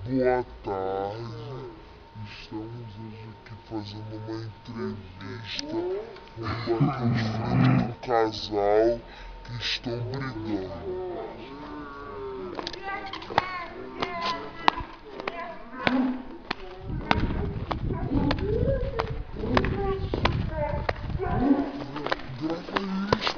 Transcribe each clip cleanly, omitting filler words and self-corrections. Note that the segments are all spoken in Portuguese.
Boa tarde. Estamos hoje aqui fazendo uma entrevista com um casal que estão brigando. Grava isso.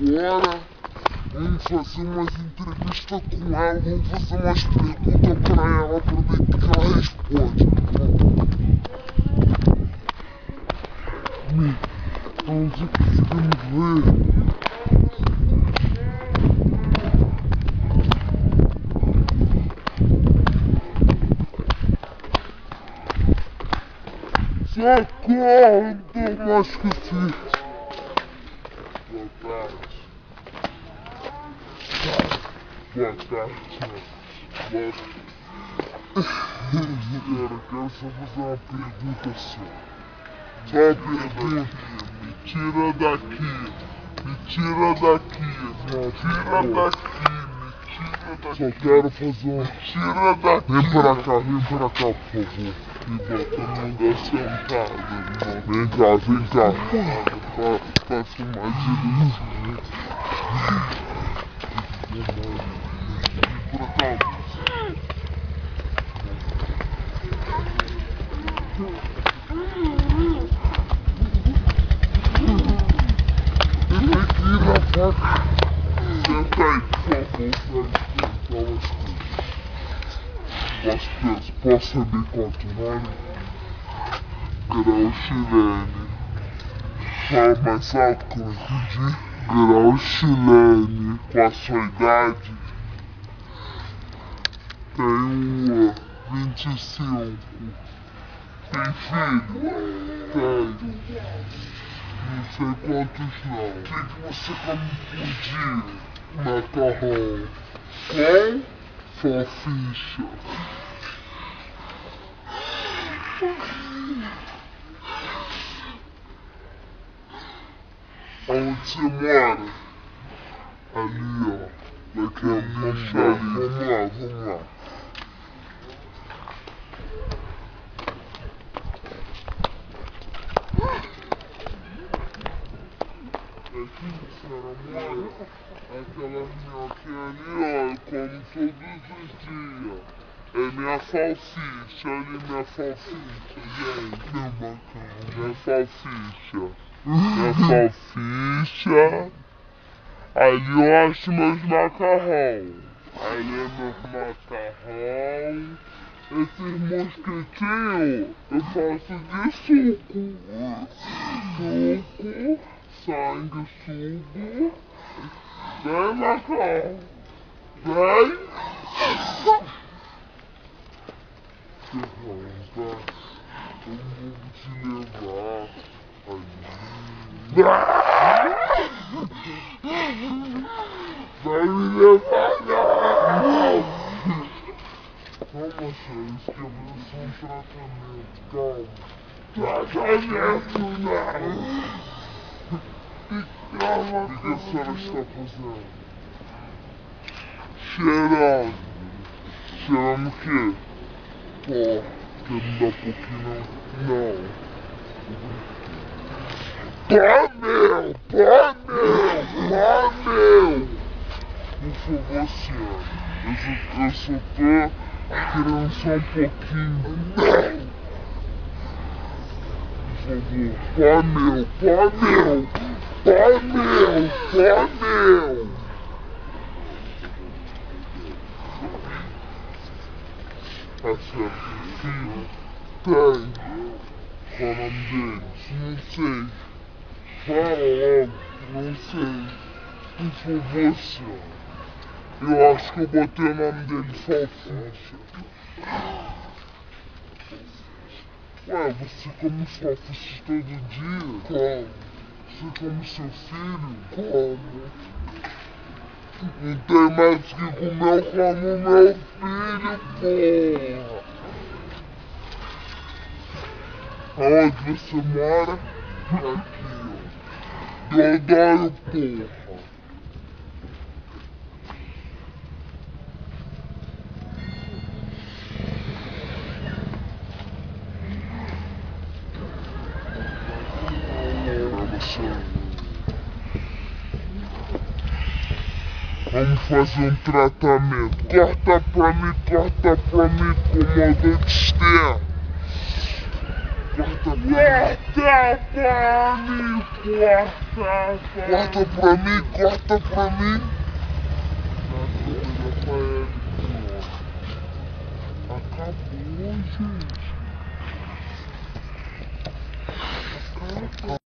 Agora vamos fazer umas entrevistas com ela, vamos fazer umas perguntas pra ela ver o que ela responde. Não tô conseguindo ver. Socorro, não tô mais conseguindo. Boa tarde. Boa tarde. Eu quero só fazer uma pergunta só. Só uma pergunta. Me tira daqui. Me tira daqui. Me tira daqui. Me tira daqui. Só quero fazer uma. Me tira daqui. Vem pra cá, por favor. Me bota no lugar sentado, irmão. Vem cá. Pra filmar direitinho. Vem pra cá. Senta aí, por favor, pra me perguntar umas coisas. Posso saber qual é o teu nome? Grauchilene. Fala mais alto que eu entendi. Grauchilene. Qual a sua idade? Tenho 25. Tem filho? Tem. Não sei quantos não. O que você come por dia? Macarrão. Com salsicha. Onde você mora? Ali, ó. Naquela bicha ali. Vamos lá. Aqui, senhora mora, aquela minhoquinha ali, ó, eu como todos os dias. É minha salsicha, ali minha salsicha, gente. Que bacana. Minha salsicha. Ali eu acho meus macarrão. Ali é meus macarrão. Esses mosquitinhos eu faço de suco. Sangue, suco. Vem, macarrão. Vem. Eu vou te levar. Vai me levar, não! Calma, senhor, isso que eu vou só um tratamento, calma. Tratamento, não! Calma, o que a senhora está fazendo? Cheirando. Cheirando o quê? Pó. Quer me dar pouquinho, não? Pó meu! Por favor, senhora. Eu só tô querendo só um pouquinho. Não! Por favor. Pó meu! A senhora tem filho? Tem. Qual o nome deles? Não sei. Fala logo, não sei. Por favor, senhor. Eu acho que eu botei o nome dele Salsicha. Ué, você come salsicha todo dia? Como? Você come seu filho? Como? Não tem mais o que comer, eu como meu filho, porra! Aonde você mora? Aqui, ó. Deodoro, porra! Vamos fazer um tratamento. Corta pra mim, comandante externo. Corta pra mim. Acabou, gente. Acabou.